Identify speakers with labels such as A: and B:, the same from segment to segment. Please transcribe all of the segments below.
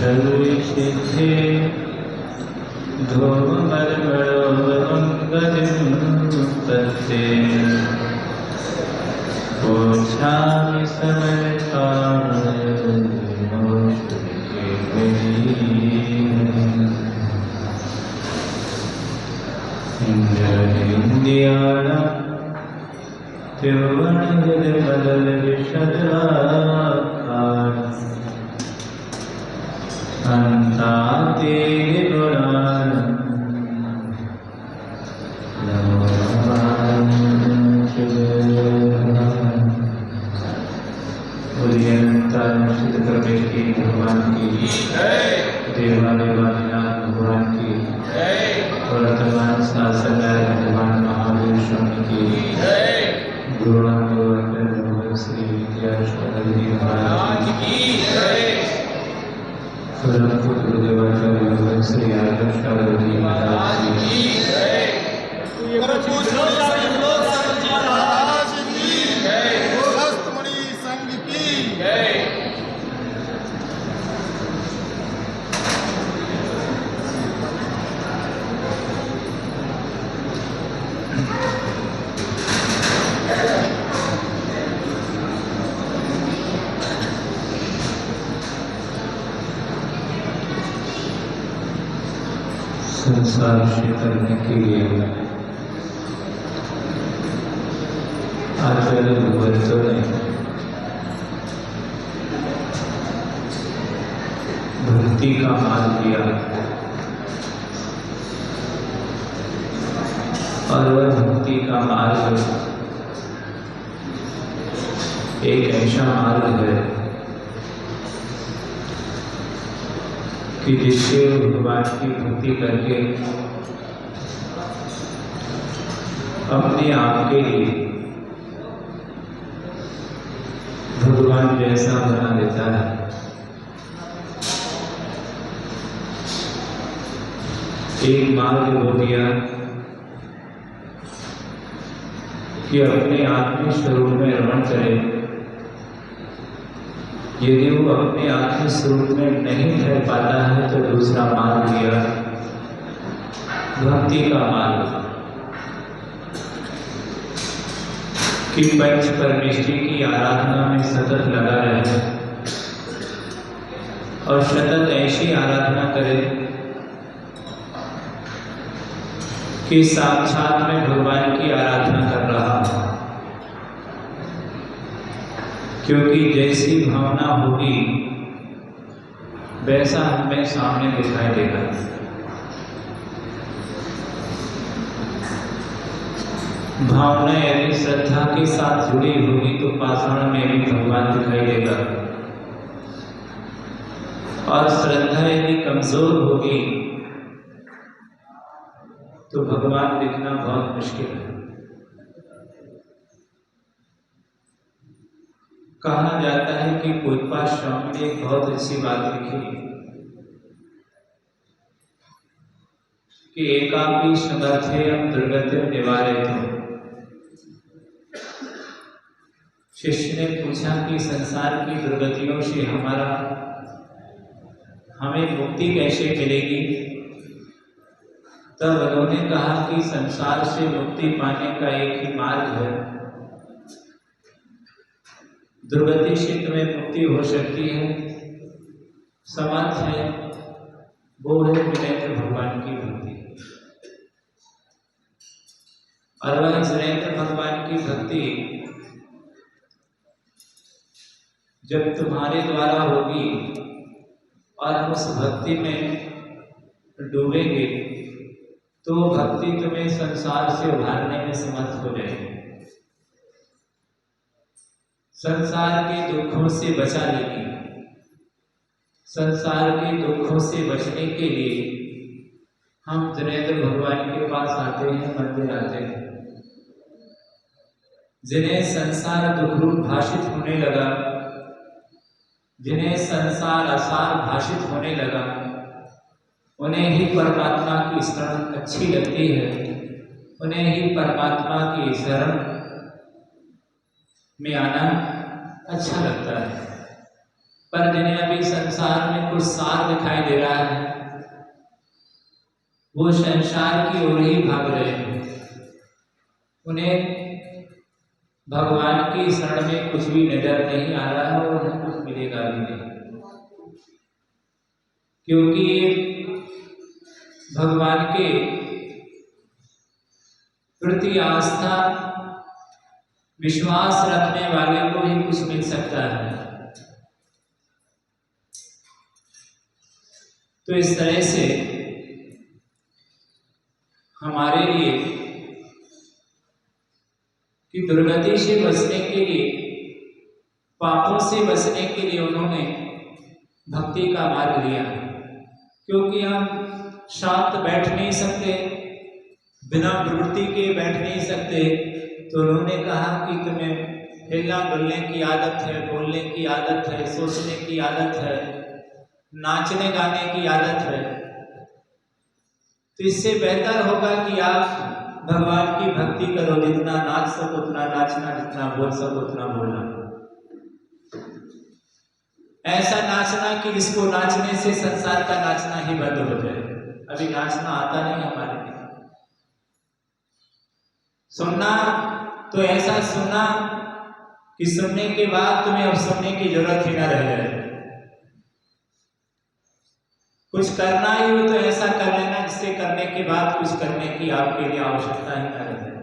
A: शर्विषिद्धे धूममर्मणोमङ्गलिं taste पूच्छामि इंद्रियाणां त्रिभुवनजलमदलविशदलाकारं अन्ताते गुणानं भगवान की देवादिनाथ भगवान की वर्तमान शासन भगवान महावीर स्वामी की गुरुनाथ श्री विद्याश्वर जी महाराज की गुरुदेवाचार्य श्री आदर्श जी महाराज की संसार से करने के लिए आचार्य भगवंतों ने भक्ति का मार्ग दिया और वह भक्ति का मार्ग एक ऐसा मार्ग है कि जिससे भगवान की भक्ति करके अपने आप के लिए भगवान जैसा बना देता है। एक मार्ग वो दिया कि अपने आत्मिक स्वरूप में रमण करे। यदि वो अपने आत्मिक स्वरूप में नहीं ठहर पाता है तो दूसरा मार्ग दिया भक्ति का मार्ग कि पंच परमेष्टि की आराधना में सतत लगा रहे और सतत ऐसी आराधना करे कि साक्षात में भगवान की आराधना कर रहा हो, क्योंकि जैसी भावना होगी वैसा हमें सामने दिखाई देगा। भावना यदि श्रद्धा के साथ जुड़ी होगी तो पाषाण में भी भगवान दिखाई देगा, और श्रद्धा यदि कमजोर होगी तो भगवान दिखना बहुत मुश्किल है। कहा जाता है कि पूज्यपाद स्वामी ने एक बहुत अच्छी बात लिखी कि एकापि समर्थेयं दुर्गतिं निवारयितुं। शिष्य ने पूछा कि संसार की दुर्गतियों से हमें मुक्ति कैसे मिलेगी? तब उन्होंने कहा कि संसार से मुक्ति पाने का एक ही मार्ग है, दुर्गति से तुम्हें मुक्ति हो सकती है, समर्थ है, वो है विनयत्र भगवान की भक्ति। और वह विनयत्र भगवान की भक्ति जब तुम्हारे द्वारा होगी और हम उस भक्ति में डूबेंगे तो भक्ति तुम्हें संसार से उभारने में समर्थ हो जाएगी, संसार के दुखों से बचा लेगी। संसार के दुखों से बचने के लिए हम जिनेंद्र भगवान के पास आते हैं, मंदिर आते हैं। जिन्हें संसार दुखरूप भाषित होने लगा, जिन्हें संसार असार भाषित होने लगा, उन्हें ही परमात्मा की शरण अच्छी लगती है, उन्हें ही परमात्मा की शरण में आना अच्छा लगता है। पर जिन्हें अभी संसार में कुछ सार दिखाई दे रहा है, वो संसार की ओर ही भाग रहे हैं। उन्हें भगवान की शरण में कुछ भी नजर नहीं आ रहा है और उन्हें कुछ मिलेगा भी नहीं, क्योंकि भगवान के प्रति आस्था विश्वास रखने वाले को ही कुछ मिल सकता है। तो इस तरह से हमारे लिए कि दुर्गति से बचने के लिए, पापों से बचने के लिए उन्होंने भक्ति का मार्ग लिया। क्योंकि हम शांत बैठ नहीं सकते, बिना प्रवृत्ति के बैठ नहीं सकते, तो उन्होंने कहा कि तुम्हें हिलना डुलने की आदत है, बोलने की आदत है, सोचने की आदत है, नाचने गाने की आदत है, तो इससे बेहतर होगा कि आप भगवान की भक्ति करो। जितना नाच सको उतना नाचना, जितना बोल सको उतना बोलना। ऐसा नाचना कि जिसको नाचने से संसार का नाचना ही बंद हो जाए। अभी नाचना आता नहीं हमारे लिए। सुनना तो ऐसा सुनना कि सुनने के बाद तुम्हें अब सुनने की जरूरत ही ना रह जाए। कुछ करना ही हो तो ऐसा कर लेना जिससे करने के बाद कुछ करने की आपके लिए आवश्यकता ही ना रह जाए।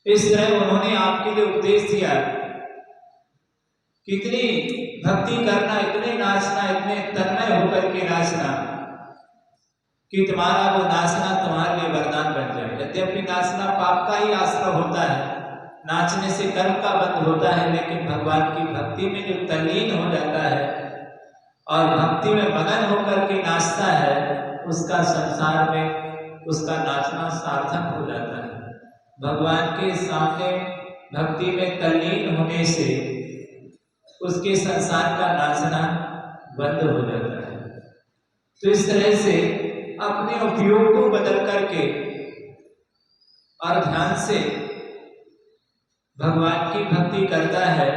A: इस तरह उन्होंने आपके लिए उपदेश दिया, कितनी भक्ति करना, इतने नाचना, इतने तन्मय होकर के नाचना कि तुम्हारा वो नाचना तुम्हारे लिए वरदान बन जाए। यद्यपि नाचना पाप का ही आश्रय होता है, नाचने से कर्म का बंध होता है, लेकिन भगवान की भक्ति में जो तल्लीन हो जाता है और भक्ति में मगन होकर के नाचता है, उसका संसार में उसका नाचना सार्थक हो जाता है। भगवान के सामने भक्ति में तल्लीन होने से उसके संसार का नाचना बंद हो जाता है। तो इस तरह से अपने उपयोग को बदल करके और ध्यान से भगवान की भक्ति करता है,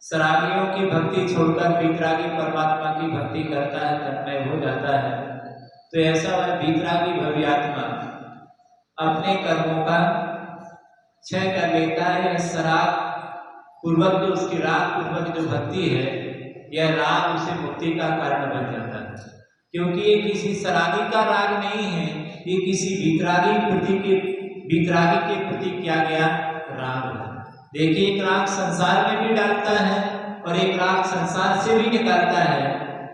A: सरागियों की भक्ति छोड़कर वीतरागी परमात्मा की भक्ति करता है, तन्मय हो जाता है, तो ऐसा वह वीतरागी भव्यात्मा अपने कर्मों का क्षय कर लेता है। सराग पूर्वक जो उसकी राग पूर्वक जो भक्ति है, यह राग उसे मुक्ति का कारण बन जाता है। क्योंकि ये किसी सरागी का राग नहीं है, ये किसी वीतरागी के प्रति किया गया राग है। देखिए, एक राग संसार में भी डालता है और एक राग संसार से भी निकालता है।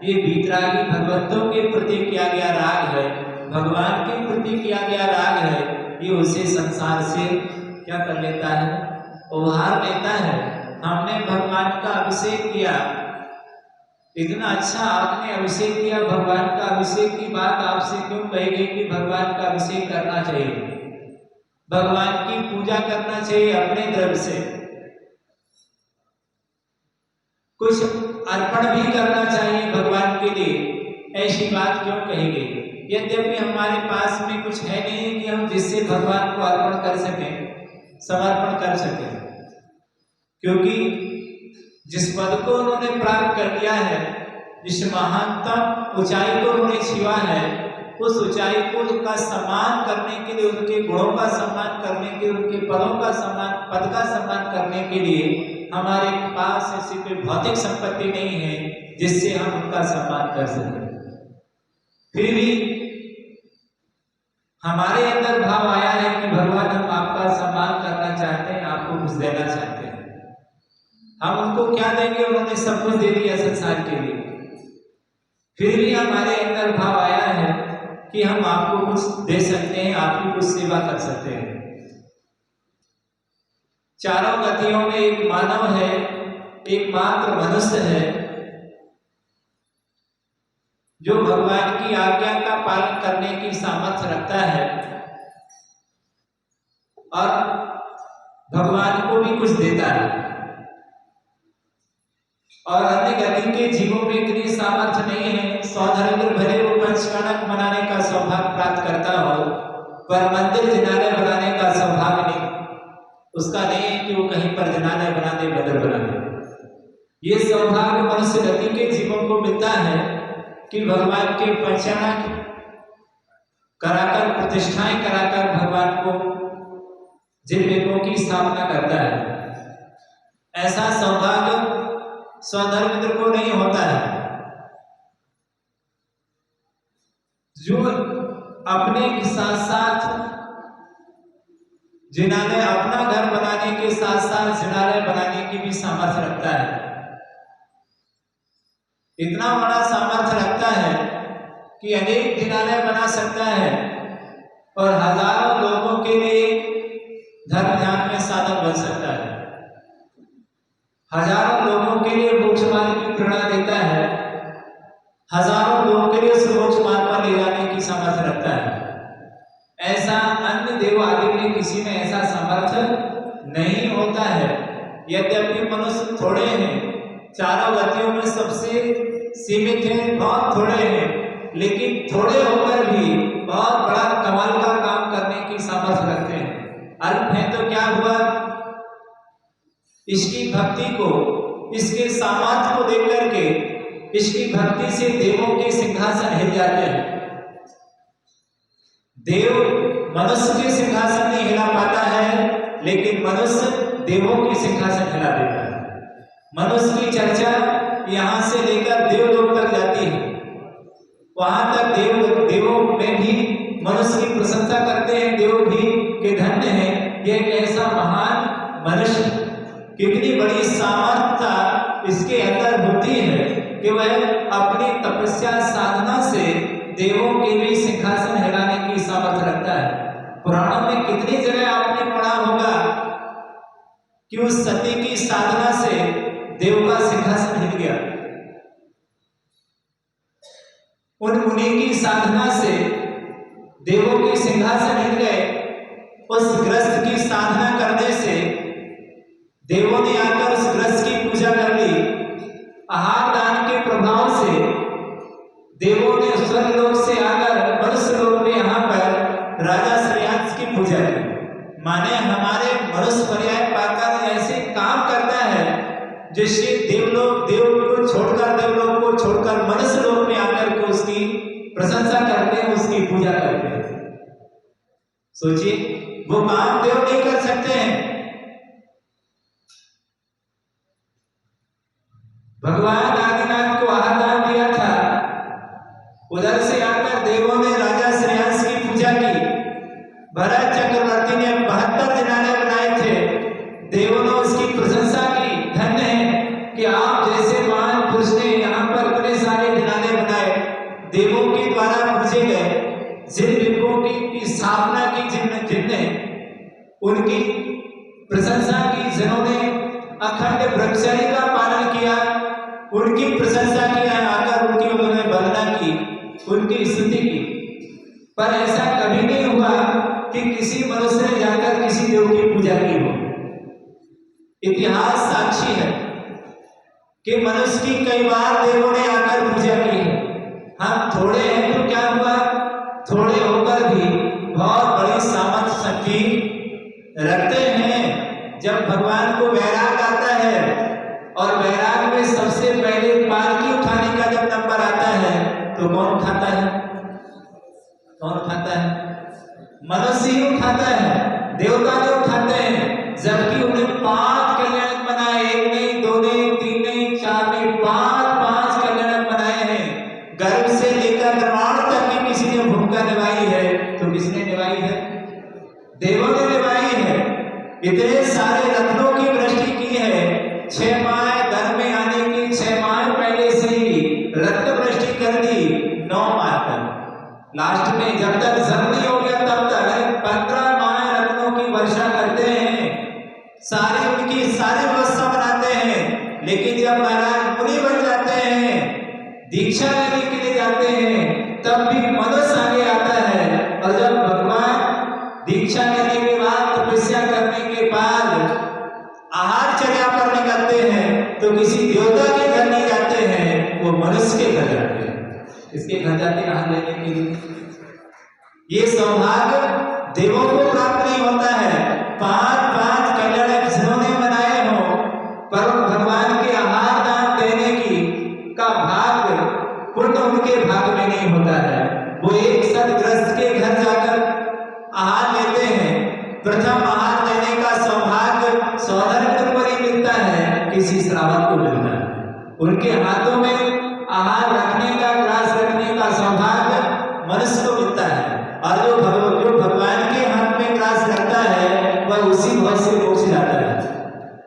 A: ये वीतरागी भगवंतों के प्रति किया गया राग है, भगवान के प्रति किया गया राग है। ये उसे संसार से क्या कर लेता है, उभार लेता है। हमने भगवान का अभिषेक किया, इतना अच्छा आपने अभिषेक किया, भगवान का अभिषेक की बात आपसे क्यों कही गई कि भगवान का अभिषेक करना चाहिए, भगवान की पूजा करना चाहिए अपने द्रव्य से, कुछ अर्पण भी करना चाहिए भगवान के लिए, ऐसी बात क्यों कही गई? यद्यपि हमारे पास में कुछ है नहीं कि हम जिससे भगवान को अर्पण कर सकें, समर्पण कर सकें, क्योंकि जिस पद को उन्होंने प्राप्त कर लिया है, जिस महानतम ऊंचाई को उन्होंने छुआ है, उस ऊंचाई को का सम्मान करने के लिए, उनके गुणों का सम्मान करने के लिए, उनके पदों का सम्मान, पद का सम्मान करने के लिए हमारे पास ऐसी कोई भौतिक संपत्ति नहीं है जिससे हम उनका सम्मान कर सकें। फिर भी हमारे अंदर भाव आया है कि भगवान, हम आपका सम्मान करना चाहते हैं, आपको कुछ देना चाहते हैं। हम उनको क्या देंगे? उन्होंने सब कुछ दे दिया संसार के लिए। फिर भी हमारे अंदर भाव आया है कि हम आपको कुछ दे सकते हैं, आपकी कुछ सेवा कर सकते हैं। चारों गतियों में एक मानव है, एकमात्र मनुष्य है जो भगवान की आज्ञा का पालन करने की सामर्थ्य रखता है और भगवान को भी कुछ देता है। और अन्य गति के जीवों में इतनी सामर्थ्य नहीं है, सौधर्म भले वो पंचकणक बनाने का सौभाग्य प्राप्त करता हो, पर मंदिर जिनालय बनाने का सौभाग्य नहीं। उसका नहीं है कि वो कहीं पर जनालय बना दे, बदर बना दे। ये सौभाग्य मनुष्य गति के जीवों को मिलता है कि भगवान के परिचालना कराकर, प्रतिष्ठाएं कराकर भगवान को जिन वेदों की स्थापना करता है। ऐसा सौभाग्य स्वधर्मित्र को नहीं होता है। जो अपने के साथ साथ जिनालय, अपना घर बनाने के साथ साथ जिनालय बनाने की भी सामर्थ्य रखता है, इतना बड़ा सामर्थ्य रखता है कि अनेक जिनालय बना सकता है और हजारों लोगों के लिए धर्म ध्यान में साधन बन सकता है, हजारों लोगों के लिए मोक्ष मार्ग की प्रेरणा देता है, हजारों लोगों के लिए उस मोक्ष मार्ग पर ले जाने की सामर्थ्य रखता है। ऐसा अन्य देव आदि में किसी में ऐसा सामर्थ्य नहीं होता है। यद्यपि मनुष्य थोड़े हैं, चारों गतियों में सबसे सीमित हैं, बहुत थोड़े हैं, लेकिन थोड़े होकर भी बहुत बड़ा कमाल का काम करने की सामर्थ्य रखते हैं। अल्प है तो क्या हुआ, इसकी भक्ति को, इसके सामर्थ्य को देख करके इसकी भक्ति से देवों के सिंहासन हिल जाते हैं। देव मनुष्य के सिंहासन नहीं हिला पाता है, लेकिन मनुष्य देवों के सिंहासन हिला देता है। मनुष्य की चर्चा यहां से लेकर देवलोक तक जाती है, वहां तक देवों में भी मनुष्य की प्रशंसा करते हैं, देव भी के धन्य है ये एक ऐसा महान मनुष्य। कितनी बड़ी सामर्थ्यता इसके अंदर होती है कि वह अपनी तपस्या साधना से देवों के भी सिंहासन हिलाने की सामर्थ्य रखता है। पुराणों में कितनी जगह आपने पढ़ा होगा कि उस सती की साधना से देव का सिंहासन हिल गया, उन मुनि की साधना से देवों के सिंहासन हिल गए। उस ग्रस्त की साधना करने से देवों ने आकर उस ग्रस्त की पूजा कर ली। आहार दान के प्रभाव से देवों ने स्वर्गलोक से आकर मनुष्य लोक में यहाँ पर राजा श्रेयांश की पूजा की। माने हमारे मनुष्य पर्याय पाकर ऐसे काम करता है जिससे देवलोक, देव को छोड़कर, देवलोक को छोड़कर मनुष्य लोक में आकर के उसकी प्रशंसा करते हैं, उसकी पूजा करते हैं। सोचिए, वो काम देव नहीं कर सकते हैं। भगवान आदिनाथ को आहार दान दिया था, उधर से आकर देवों ने राजा श्रेयांश की पूजा की। भरत चक्रवर्ती ने 72 जिनालय बनाए थे, देवों ने उसकी प्रशंसा की। धन्य है कि आप जैसे महान पुरुष ने यहाँ पर इतने सारे जिनालय बनाए, देवों के द्वारा पूजे गए। जिन लिंगों की स्थापना की जिनने उनकी प्रशंसा की, जिन्होंने अखंड ब्रह्मचर्य का पालन किया उनकी प्रशंसा की, आकर उनकी उन्होंने वंदना की, उनकी स्तुति की। पर ऐसा कभी नहीं हुआ कि किसी मनुष्य ने जाकर किसी देव की पूजा की हो। इतिहास साक्षी है कि मनुष्य की कई बार देवों ने आकर पूजा की है। हम थोड़े हैं तो क्या हुआ, थोड़े होकर भी बहुत बड़ी सामर्थ्य शक्ति रखते हैं। जब भगवान को वैराग आता है और वैराग में सबसे पहले पालकी उठाने का जब नंबर आता है तो कौन उठाता है? कौन उठाता है? मनुष्य ही उठाता है, देवता नहीं उठाते हैं। जबकि उन्हें 5 कल्याणक बनाए, 1 नहीं, 2 नहीं, 3 नहीं, 4 नहीं, 5 कल्याणक बनाए हैं। गर्भ से लेकर निर्माण तक की किसी ने भूमिका निभाई है तो किसने निभाई है? देवों ने निभाई है। इतने सारे रत्नों की वृष्टि की है। 6 माह गर्भ में आने की 6 माह पहले से ही रत्न वृष्टि कर दी, 9 माह तक। लास्ट में जब तक जन्म नहीं हो गया तब तक 15 माह रत्नों की वर्षा करते हैं, सारी उनकी सारी व्यवस्था बनाते हैं। लेकिन जब महाराज मुनि बन जाते हैं, दीक्षा लेने के लिए जाते हैं, तब भी मनुष्य आगे आता है। और जब भगवान दीक्षा लेने के बाद, तपस्या करने के बाद आहारचर्या पर निकलते हैं तो किसी देवता के घर नहीं जाते हैं, वो मनुष्य के घर जाते हैं। इसके घर जाते आहार लेने के लिए। ये सौभाग्य देवों को प्राप्त नहीं होता है। 5 कल्याण पर भगवान के आहार दान देने की का भाग पुण्य उनके भाग में नहीं होता है। वो एक सदग्रस्त के घर जाकर आहार लेते हैं, प्रथम आहार देने का सौभाग्य सौधर्म पर ही मिलता है, किसी श्रावक को मिलता है। उनके हाथों में आहार रखने का, ग्रास रखने का सौभाग्य मनुष्य को मिलता है, और जो भगवान के हाथ में ग्रास रखता है वह उसी भव से मोक्ष जाता है।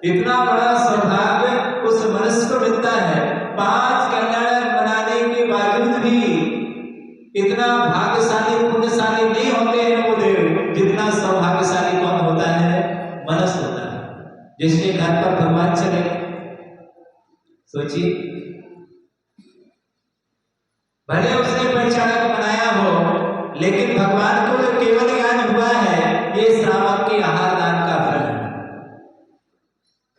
A: इतना बड़ा सौभाग्य उस मनुष्य को मिलता है। 5 कल्याण बनाने के बावजूद भी इतना भाग्यशाली पुण्यशाली नहीं होते हैं वो देव, जितना सौभाग्यशाली कौन होता है? मनुष्य होता है, जिसके घर पर भगवान चले। सोचिए, भले उसने परिचालक बनाया हो, लेकिन भगवान को जो केवल ज्ञान हुआ है ये श्रावक के आहार दान का फल है।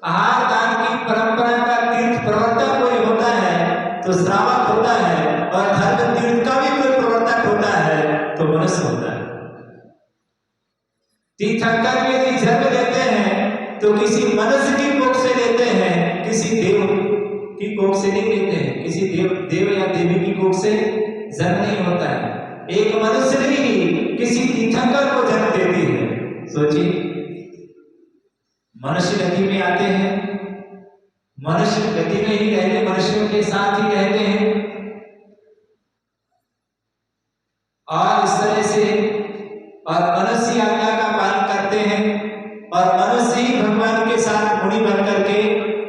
A: आहार दान की परंपरा का तीर्थ प्रवर्तक कोई होता है तो श्रावक होता है, और धर्म तीर्थ का भी कोई प्रवर्तक होता है तो मनुष्य होता है। तीर्थंकर भी यदि जन्म लेते हैं तो किसी मनुष्य की कोख से लेते हैं, किसी देव की कोख से नहीं लेते हैं। किसी देव या देवी की कोख से जन्म नहीं होता है। एक मनुष्य ही किसी तीर्थंकर को जन्म देती है। सोचिए, मनुष्य गति में आते हैं, मनुष्य गति में ही रहते, मनुष्यों के साथ ही रहते हैं, और इस तरह से और मनुष्य आज्ञा का पालन करते हैं, और मनुष्य ही भगवान के साथ मुनि बन करके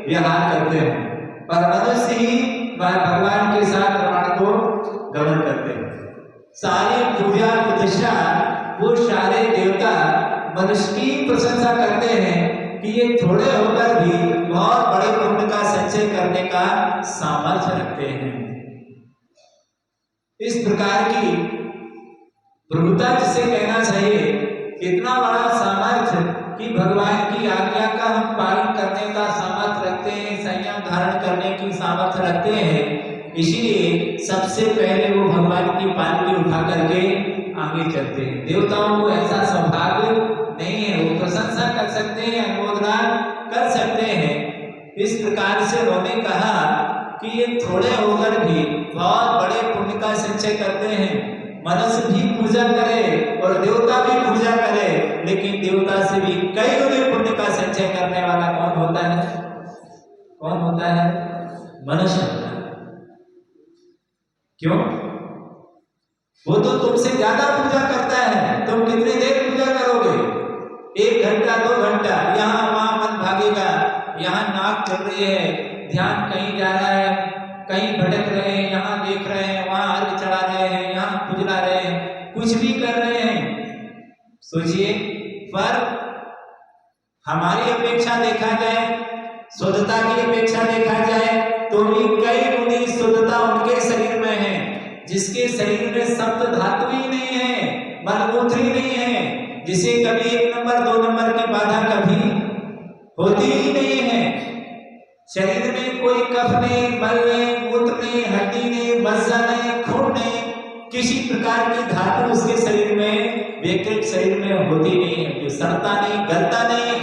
A: व्यवहार करते हैं, और मनुष्य ही भगवान के साथ प्रमाण को गमन करते हैं। सारी पूजा प्रतिष्ठा वो सारे देवता मनुष्य की प्रशंसा करते हैं कि ये थोड़े होकर भी बहुत बड़े पुण्य का संचय करने का सामर्थ्य रखते हैं। इस प्रकार की प्रभुता जिसे कहना चाहिए, इतना बड़ा सामर्थ्य कि भगवान की आज्ञा का हम पालन करने का सामर्थ्य रखते हैं, संयम धारण करने की सामर्थ्य रखते हैं। इसीलिए सबसे पहले वो भगवान की पालकी उठा करके आगे चलते हैं। देवताओं को ऐसा सौभाग्य नहीं है, वो प्रशंसा कर सकते हैं, अनुमोदना कर सकते हैं। इस प्रकार से उन्होंने कहा कि ये थोड़े होकर भी बहुत बड़े पुण्य का संचय करते हैं। मनुष्य भी पूजा करे और देवता भी पूजा करे, लेकिन देवता से भी कई गुने पुण्य का संचय करने वाला कौन होता है? कौन होता है? मनुष्य होता है। क्यों? वो तो तुमसे ज्यादा पूजा करता है। तुम कितनी देर पूजा करोगे? 1 घंटा 2 घंटा, यहाँ वहां मन भागेगा, यहाँ नाक चल रही है, ध्यान कहीं जा रहा है, कहीं भटक रहे हैं, यहाँ देख रहे हैं, वहां अर्घ चढ़ा रहे हैं, यहाँ खुजला रहे हैं, कुछ भी कर रहे हैं। सोचिए, पर हमारी अपेक्षा देखा जाए, शुद्धता की अपेक्षा देखा जाए तो भी कई गुनी शुद्धता उनके शरीर में है, जिसके शरीर में सप्त धातु ही नहीं है, मलमूत्र ही नहीं है, जिसे कभी 1 नंबर 2 नंबर की बाधा कभी होती ही नहीं है। शरीर में कोई कफ नहीं, मल नहीं, मूत्र नहीं, हड्डी नहीं, मज्जा नहीं, खून नहीं, किसी प्रकार की धातु उसके शरीर में, व्यक्तिगत शरीर में होती नहीं है, जो सड़ता नहीं, गलता नहीं।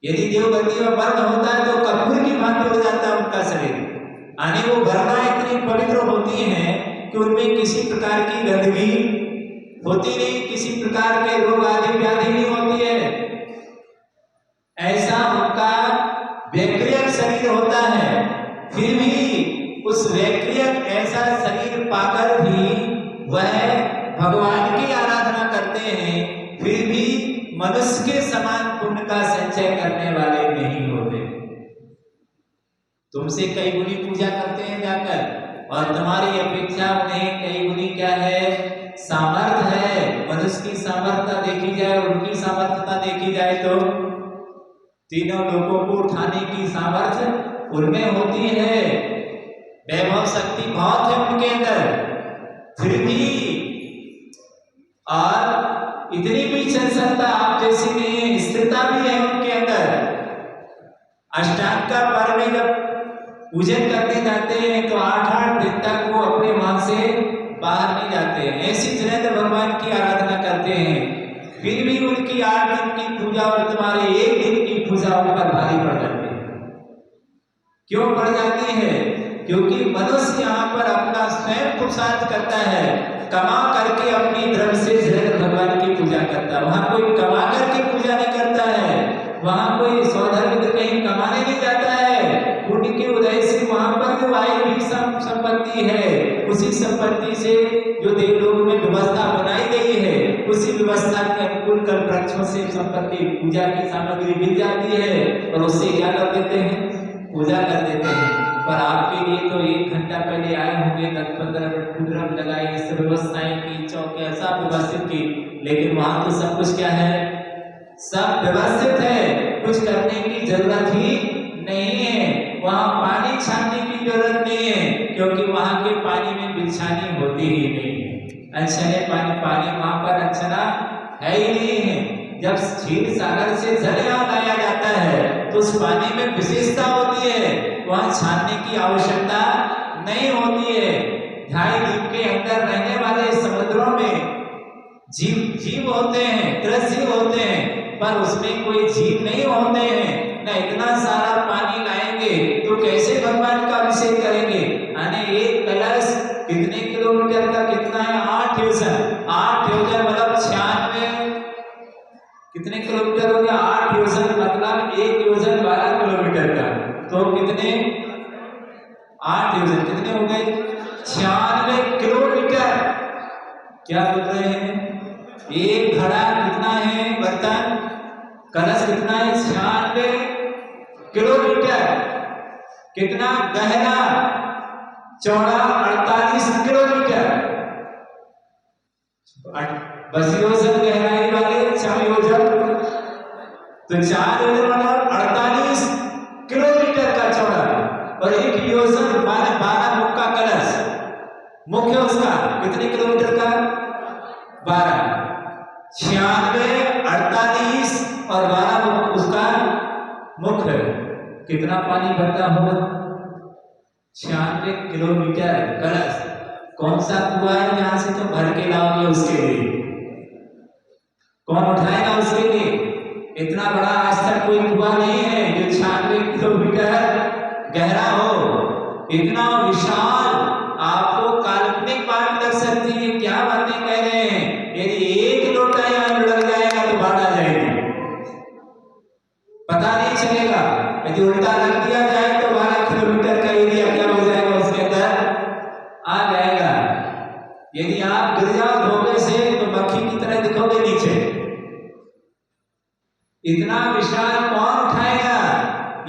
A: यदि देवगति में मर्द होता है तो कपूर की भांति हो जाता है उनका शरीर। आने वो भरना इतनी पवित्र होती है कि उनमें किसी प्रकार की गंदगी होती नहीं, किसी प्रकार के रोग आदि व्याधि नहीं होती है। ऐसा उनका वैक्रियक शरीर होता है। फिर भी उस वैक्रियक ऐसा शरीर पाकर भी वह भगवान की आराधना करते हैं, फिर भी मनुष्य के समान पुण्य का संचय करने वाले नहीं होते। तुमसे कई गुनी पूजा करते हैं जाकर, और तुम्हारी अपेक्षा उन्हें कई गुनी क्या है? सामर्थ्य है। मनुष्य की सामर्थ्यता देखी जाए, उनकी सामर्थ्यता देखी जाए तो तीनों लोगों को उठाने की सामर्थ्य उनमें होती है, वैभव शक्ति बहुत है उनके अंदर, फिर भी और इतनी भी चंचलता आप जैसी नहीं है, स्थिरता भी है उनके अंदर। अष्टांग का पर्व में जब पूजन करने जाते हैं तो 8-8 दिन तक वो अपने वहां से बाहर नहीं जाते हैं, ऐसी जिनेंद्र भगवान की आराधना करते हैं। फिर भी उनकी 8 दिन की पूजा और तुम्हारे 1 दिन की पूजा उन पर भारी पड़ जाती है। क्यों बढ़ जाती है? क्योंकि मनुष्य यहाँ पर अपना स्वयं पुरुषार्थ करता है, कमा करके अपनी द्रव्य से जरूर भगवान की पूजा करता है। वहां कोई कमा करके पूजा नहीं करता है, वहां कोई स्वधर्म कहीं कमाने नहीं जाता है। पुण्य के उदय से वहां पर जो आई हुई संपत्ति है, उसी संपत्ति से जो देवलोक में व्यवस्था बनाई गई है, उसी व्यवस्था के अनुकूल कल वृक्षों से संपत्ति पूजा की सामग्री मिल जाती है और उससे क्या कर देते हैं? पूजा कर देते हैं। पर आपके लिए तो 1 घंटा पहले आए होंगे, 10-15 मिनट पूजन लगाए, सब व्यवस्थाएं की, चौकियां सब व्यवस्थित की, लेकिन वहां तो सब कुछ क्या है? सब व्यवस्थित है, कुछ करने की जरूरत ही नहीं है। वहां पानी छानने की जरूरत नहीं है, क्योंकि वहां के पानी में बिछानी होती ही नहीं है। अक्षय पानी वहां पर अक्षरा है ही नहीं है। जब क्षीर सागर से जल यहाँ लाया जाता है तो उस पानी में विशेषता होती है, वहां छानने की आवश्यकता नहीं होती है। 2.5 द्वीप के अंदर रहने वाले समुद्रों में जीव होते हैं, कृषि जीव होते हैं, पर उसमें कोई जीव नहीं होते हैं। ना इतना सारा पानी लाएंगे तो कैसे भगवान का अभिषेक करेंगे? यानी एक कलश कितने किलोमीटर का कितना है? 8 योजन। 8 योजन मतलब 96 कितने किलोमीटर हो गया? 8 योजन मतलब 1 योजन 12 किलोमीटर का, तो कितने? 8 योजन कितने हो गए? 96 किलोमीटर। क्या बोल रहे हैं? एक घड़ा कितना है? बर्तन कलश कितना है? 96 किलोमीटर। कितना गहरा? चौड़ा 48 किलोमीटर। बस योजन गहराई वाले 4 योजन, तो 4 योजन मतलब 48 किलोमीटर का चौड़ा, और 1 योजन 12 मुख का कलश। मुख्य उसका कितने किलोमीटर का? 12। 96, 48 और 12 मुख उसका मुख्य। कितना पानी भरता होगा? 96 किलोमीटर कलश। कौन सा कुआं है जहां से तुम भर के लाओगे? उसके लिए कौन उठाएगा? उसके लिए इतना बड़ा आज तक कोई कुआं नहीं है जो 96 किलोमीटर गहरा हो। इतना विशाल, आपको काल्पनिक बात लग सकती है, क्या बातें कह रहे हैं। यदि 1 लोटा यहां लग जाएगा तो बाढ़ आ जाएगी, पता नहीं चलेगा। यदि उल्टा रख दिया जाए तो 12 किलोमीटर का एरिया क्या हो जाएगा? उसके अंदर आ जाएगा। यदि आप गिर जाओ धोखे से तो मक्खी की तरह दिखोगे नीचे। इतना विशाल कौन उठाएगा?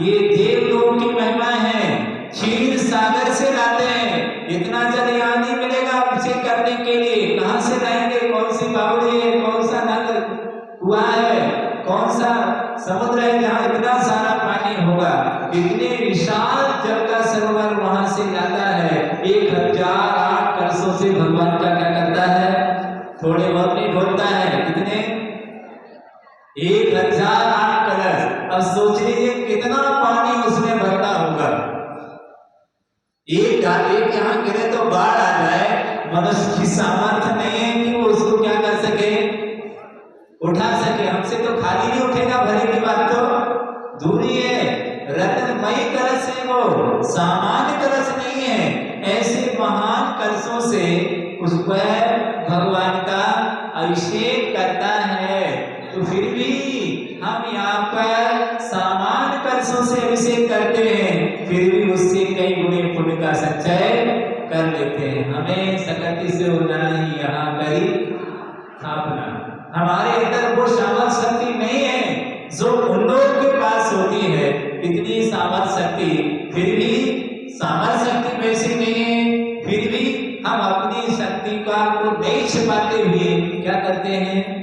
A: ये देवलोक की महिमा है। क्षीर सागर से लाते हैं, इतना जल यहाँ नहीं मिलेगा आपसे करने के लिए। कहां से लाएंगे? कौन सी बावड़ी है? कौन सा नल कुआं है? कौन सा समुद्र है जहाँ इतना सारा पानी होगा? इतने विशाल जल का सरोवर वहां से लाता है। 1008 कलशों से भगवान का क्या करता है? थोड़े बहुत नहीं ढोलता है। कितने? 1008 कलश। अब सोच लीजिए कितना पानी उसमें भरता होगा। एक यहाँ गिरे तो बाढ़ आ जाए, मनुष्य की सामर्थ्य नहीं है कि वो उसको क्या कर सके? उठा सके। हमसे तो खाली नहीं उठेगा, भरे की बात तो दूरी है। रत्नमयी कलश है वो, सामान्य कलश नहीं है। ऐसे महान कलशों से उस पर भगवान का अभिषेक करता है। तो फिर भी हम यहाँ पर सामान्य कलशों से अभिषेक करते हैं, फिर भी उससे कई गुणे पुण्य का संचय कर लेते हैं। हमें सकती से होना ही यहाँ करी स्थापना। हमारे अंदर वो सामर्थ्य शक्ति नहीं है जो उन लोगों के पास होती है। इतनी सामर्थ्य शक्ति, फिर भी सामर्थ्य शक्ति वैसी नहीं है, फिर भी हम अपनी शक्ति का को नहीं छिपाते हुए क्या करते हैं?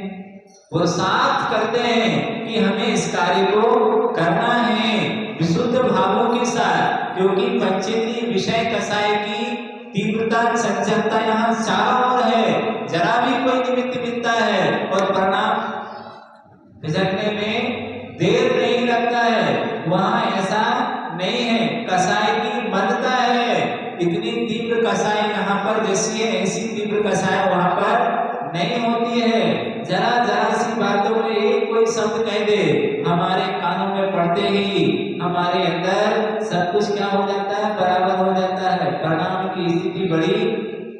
A: पुरुषार्थ करते हैं कि हमें इस कार्य को करना है विशुद्ध भावों के साथ। क्योंकि पंचेंद्रिय विषय कसाय की तीव्रता, चंचलता यहाँ चारों ओर है। जरा भी कोई निमित्त मिलता है और परिणाम फिसकने में देर नहीं लगता है। वहां ऐसा नहीं है। कसाय की मदता है। इतनी तीव्र कसाय यहाँ पर जैसी है, ऐसी तीव्र कसाय वहां पर नहीं होती है। जरा जरा सी बातों में एक कोई शब्द कह दे, हमारे कानों में पड़ते ही हमारे अंदर सब कुछ क्या हो जाता है, बराबर हो जाता है। प्रणाम की स्थिति बड़ी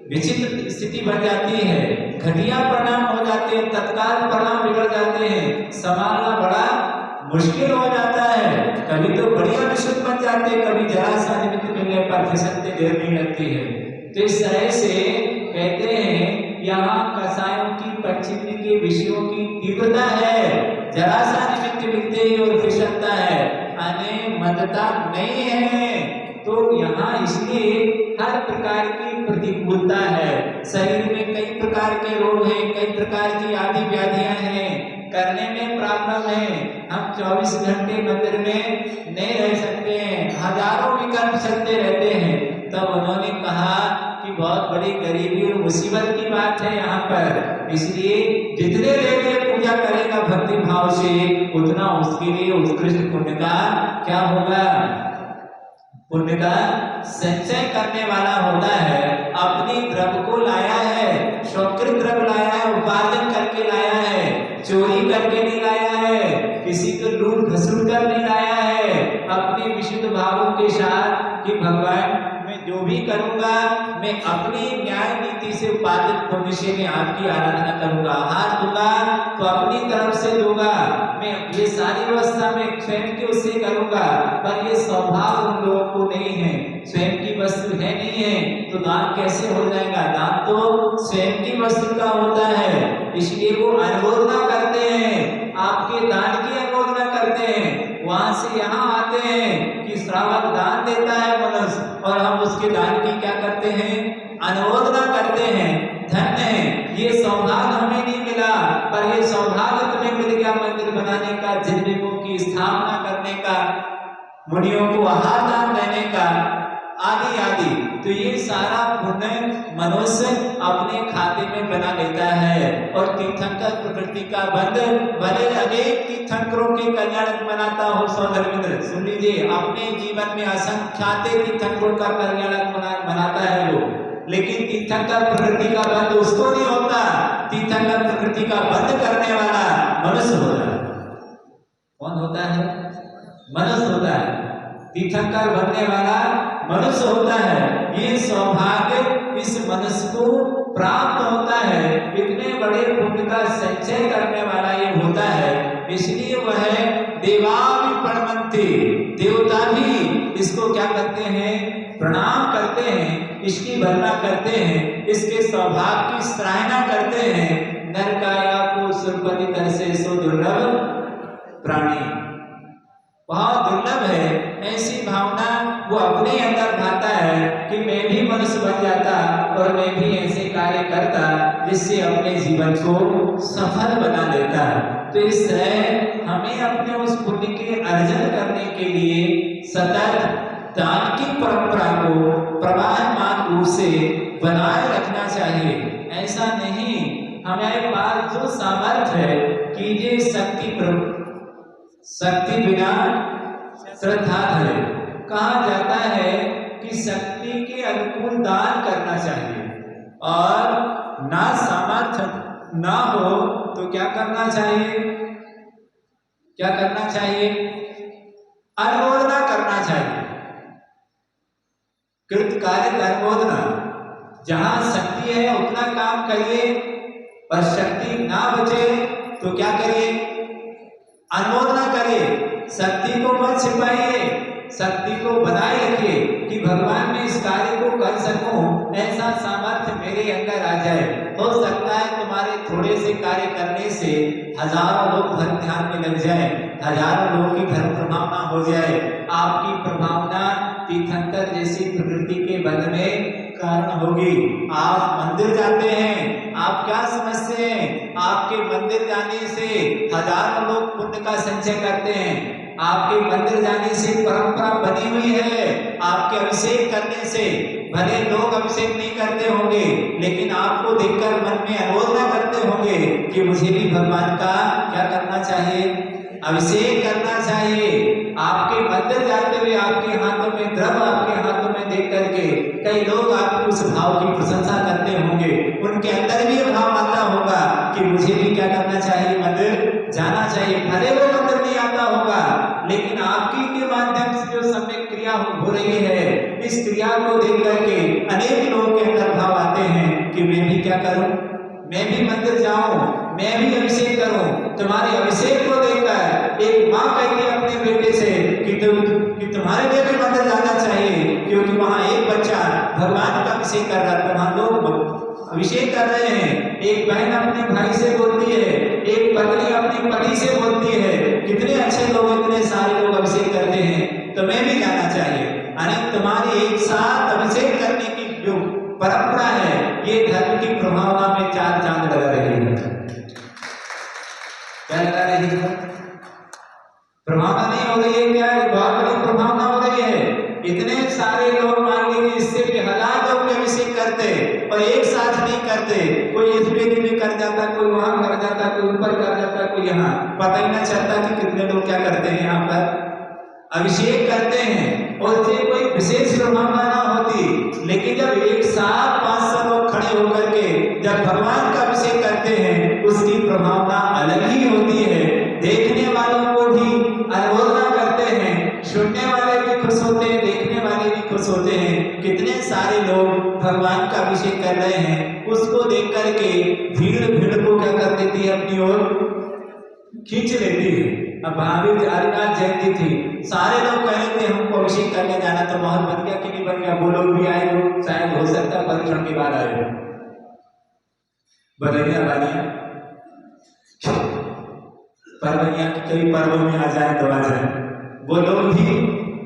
A: विचित्र स्थिति बन जाती है, घटिया प्रणाम हो जाते हैं, तत्काल प्रणाम बिगड़ जाते हैं, संभालना बड़ा मुश्किल हो जाता है। कभी तो बढ़िया विशुद्ध बन जाते हैं, कभी जरा सा निमित्त मिलने पर फिसलते देर नहीं लगती है। तो इस तरह से कहते हैं यहाँ कसायों की पंचमी के विषयों की तीव्रता है, जरा सा निमित्त मिलते ही और फिसलता है, अने मदता नहीं है। तो यहाँ इसलिए हर प्रकार की प्रतिकूलता है, शरीर में कई प्रकार के रोग हैं, कई प्रकार की आदि व्याधियां हैं, करने में प्रॉब्लम है। हम 24 घंटे मंदिर में नहीं रह सकते हैं, हजारों विकल्प चलते रहते हैं। तब उन्होंने कहा कि बहुत बड़ी गरीबी और मुसीबत की बात है यहाँ पर, इसलिए जितने देर पूजा करेगा भक्ति भाव से, उतना उसके लिए उत्कृष्ट पुण्य का क्या होगा, पुण्य का संचय करने वाला होता है। अपनी द्रव्य को लाया है, शौकृत द्रव्य लाया है, उपार्जन करके लाया है, चोरी करके नहीं लाया है, किसी को लूट घसूट कर नहीं लाया है, अपने विशुद्ध भावों के साथ कि भगवान मैं जो भी करूंगा मैं अपनी न्याय नीति से उपार्जित पुण्य से मैं आपकी आराधना करूंगा, हाथ दूंगा तो अपनी तरफ से दूंगा, मैं ये सारी व्यवस्था में स्वयं की उससे करूंगा। पर ये स्वभाव उन लोगों को नहीं है, स्वयं की वस्तु है नहीं है, तो दान कैसे हो जाएगा, दान तो स्वयं की वस्तु का होता है। इसलिए वो अनुमोदना करते हैं, आपके दान की अनुमोदना करते हैं, वहां से यहाँ आते हैं कि श्रावक दान देता है मनुष्य, और हम उसके दान की क्या करते हैं, अनुमोदना करते हैं। धन्य है, ये सौभाग्य हमें नहीं मिला, पर ये सौभाग्य तुम्हें मिल गया मंदिर बनाने का, जिनों की स्थापना करने का, मुनियों को आहार दान देने का, आदि आदि। तो ये सारा पुण्य मनुष्य अपने खाते में बना लेता है। और तीर्थंकर प्रकृति का बंध भले अनेक तीर्थंकरों के कल्याण मनाता हो, सौधर्मिंद्र सुन लीजिए, अपने जीवन में असंख्यात तीर्थंकरों का कल्याण मनाता है वो, लेकिन तीर्थंकर प्रकृति का बंध उसको नहीं होता। तीर्थंकर प्रकृति का बंध करने वाला मनुष्य होता है। कौन होता है, मनुष्य होता है। तीर्थंकर बनने वाला मनुष्य होता है। ये सौभाग्य इस मनुष्य को प्राप्त होता है, इतने बड़े पुण्य का संचय करने वाला ये होता है। इसलिए वह देवाभि प्रणमन्ते, देवता भी इसको क्या करते हैं, प्रणाम करते हैं, इसकी वंदना करते हैं, इसके सौभाग्य की सराहना करते हैं। नरकाया को सुरपति तर से सो दुर्लभ प्राणी, बहुत दुर्लभ है। ऐसी भावना वो अपने अंदर भाता है कि मैं भी मनुष्य बन जाता और मैं भी ऐसे कार्य करता जिससे अपने जीवन को सफल बना लेता। तो इस तरह हमें अपने उस पुण्य के अर्जन करने के लिए सतत दान की परंपरा को प्रवाहमान रूप से बनाए रखना चाहिए। ऐसा नहीं, हमारे पास जो सामर्थ्य है कीजिए, शक्ति बिना श्रद्धा धरे। कहा जाता है कि शक्ति के अनुकूल दान करना चाहिए, और ना सामर्थ्य ना हो तो क्या करना चाहिए, क्या करना चाहिए, अनुमोदना करना चाहिए। कृतकार्य अनुमोदना, जहां शक्ति है उतना काम करिए, और शक्ति ना बचे तो क्या करिए, अनुमोदना करिए। शक्ति को मत छिपाइए, शक्ति को बनाए रखिए कि भगवान मैं इस कार्य को कर सकूं, ऐसा सामर्थ्य मेरे अंदर आ जाए। हो सकता है तुम्हारे थोड़े से कार्य करने से हजारों लोग धर्म ध्यान में लग जाए, हजारों लोगों की धर्म प्रभावना हो जाए। आपकी प्रभावना तीर्थंकर जैसी प्रकृति के बंध में कारण होगी। आप मंदिर जाते हैं, आप क्या समझते हैं, आपके मंदिर जाने से हजारों लोग पुण्य का संचय करते हैं। आपके मंदिर जाने से परंपरा बनी हुई है। आपके अभिषेक करने से, भले लोग अभिषेक नहीं करते होंगे, लेकिन आपको देखकर मन में अनुमोदना करते होंगे कि मुझे भी भगवान का क्या करना चाहिए, अभिषेक करना चाहिए। आपके मंदिर जाते हुए आपके हाथों में द्रव्य, आपके हाथों में देख करके कई लोग आपके उस भाव की प्रशंसा करते होंगे। उनके अंदर भी भाव आता होगा कि मुझे भी क्या करना चाहिए, मंदिर जाना चाहिए। क्रिया हो रही है, इस क्रिया को देख करके अनेक लोगों के अंदर भाव आते हैं कि मैं भी क्या करूं, मैं भी मंदिर जाऊं, मैं भी अभिषेक करूं। तुम्हारे अभिषेक को देखकर एक माँ कहती है अपने बेटे से कि तुम्हारे लिए भी मंदिर जाना चाहिए, क्योंकि वहां एक बच्चा भगवान का अभिषेक कर रहा था, वहां लोग अभिषेक कर रहे हैं। एक बहन अपने भाई से बोलती है, एक पत्नी अपने पति से बोलती है, कितने अच्छे लोग, इतने सारे लोग अभिषेक करते हैं, तो मैं भी जाना चाहिए। अरे तुम्हारी एक साथ अभिषेक करने की जो परंपरा है, ये धर्म की प्रभावना में चार चांद लगा रही है। क्या लगा रही है? प्रभावना नहीं हो रही है, क्या बहुत बड़ी प्रभावना हो रही है। इतने सारे लोग मान लीजिए इससे भी हजार लोग अभिषेक करते और एक साथ नहीं करते, कोई इस वेदी में कर जाता, कोई वहां कर जाता, कोई ऊपर कर जाता, कोई यहाँ, पता ही ना चलता कि कितने लोग क्या करते हैं। यहाँ पर अभिषेक करते हैं और उससे कोई विशेष प्रभावना ना होती, लेकिन जब एक साथ 500 लोग खड़े होकर के जब भगवान का अभिषेक करते हैं, उसकी प्रभावना अलग ही होती है। देखने वालों को भी अनुमोदना करते हैं, सुनने वाले भी खुश होते हैं, देखने वाले भी खुश होते हैं। कितने सारे लोग भगवान का अभिषेक कर रहे हैं, उसको देख करके भीड़ को क्या कर देती है, अपनी ओर खींच लेती है। अब महावीर हरिनाथ जयंती थी, सारे लोग कह रहे थे हमको अभिषेक करने जाना, तो माहौल बन गया कि नहीं बन गया? वो लोग भी आए, लोग शायद हो सकता है परीक्षण के बाद आए, बदलिया बानिया परवनिया कई पर्वों में आ जाए तो आ जाए, वो लोग भी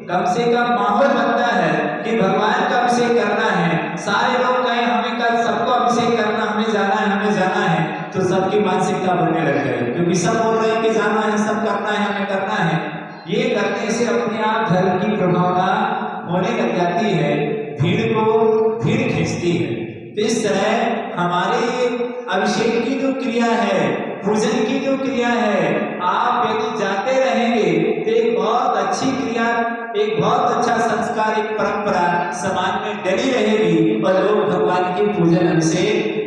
A: कम से कम माहौल बनता है कि भगवान का अभिषेक करना है। सारे लोग कहें हमें कल सबको अभिषेक करना, हमें जाना है, हमें जाना है, तो सबकी मानसिकता बनने लग गई, क्योंकि सब बोल रहे हैं कि जाना है, सब करना है, हमें करना है। ये करने से अपने आप धर्म की प्रभावना होने लग जाती है, भीड़ खींचती है। तो इस तरह हमारे अभिषेक की जो क्रिया है, पूजन की जो क्रिया है, आप यदि जाते रहेंगे तो एक बहुत अच्छी क्रिया, एक बहुत अच्छा संस्कार, एक परंपरा समाज में डली रहेगी और लोग भगवान की पूजन अभिषेक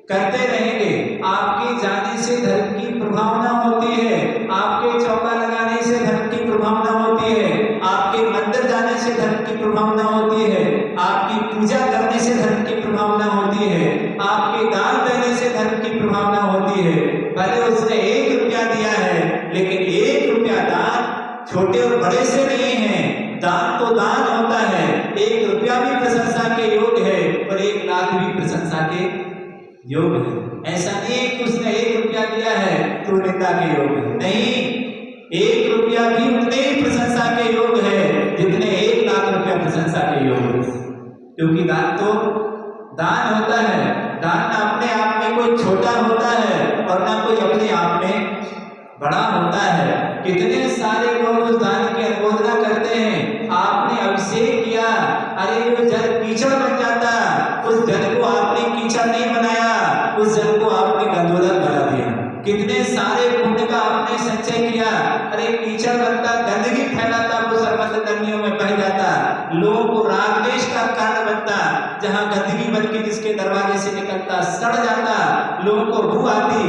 A: करते रहेंगे। आपके जाने से धर्म की प्रभावना होती है, आपके चौका लगाने से धर्म की प्रभावना होती है, आपके मंदिर जाने से धर्म की प्रभावना होती है, आपकी पूजा करने से धर्म की प्रभावना होती है, आपके दान देने से धर्म की प्रभावना होती है। भले उसने 1 रुपया दिया है, लेकिन 1 रुपया दान छोटे और बड़े से नहीं है, दान तो दान होता है। 1 रुपया भी प्रशंसा के योग है और 1 लाख भी प्रशंसा के योग है। ऐसा नहीं है कि उसने 1 रुपया दिया है तो निंदा के योग है, नहीं, 1 रुपया भी उतने ही प्रशंसा के योग है जितने 1 लाख रुपया प्रशंसा के योग है। क्योंकि दान तो दान होता है, दान ना अपने आप में कोई छोटा होता है और ना कोई अपने आप में बड़ा होता है। कितने सारे लोग उस दान की अनुमोदना करते हैं। आपने अभिषेक किया, अरे वो जल कीचड़ बन जाता, उस जल को आपने कीचड़ नहीं बनाया, उस जल को आपने गंदोदक बना दिया। कितने सारे पुण्य का आपने संचय किया, अरे कीचड़ बनता, गंदगी फैलाता, वो सर्वत्र नदियों में बह जाता, लोगों को राग द्वेष का कारण बनता, जहां गंदगी बन के जिसके दरवाजे से निकलता सड़ जाता, लोगों को बू आती।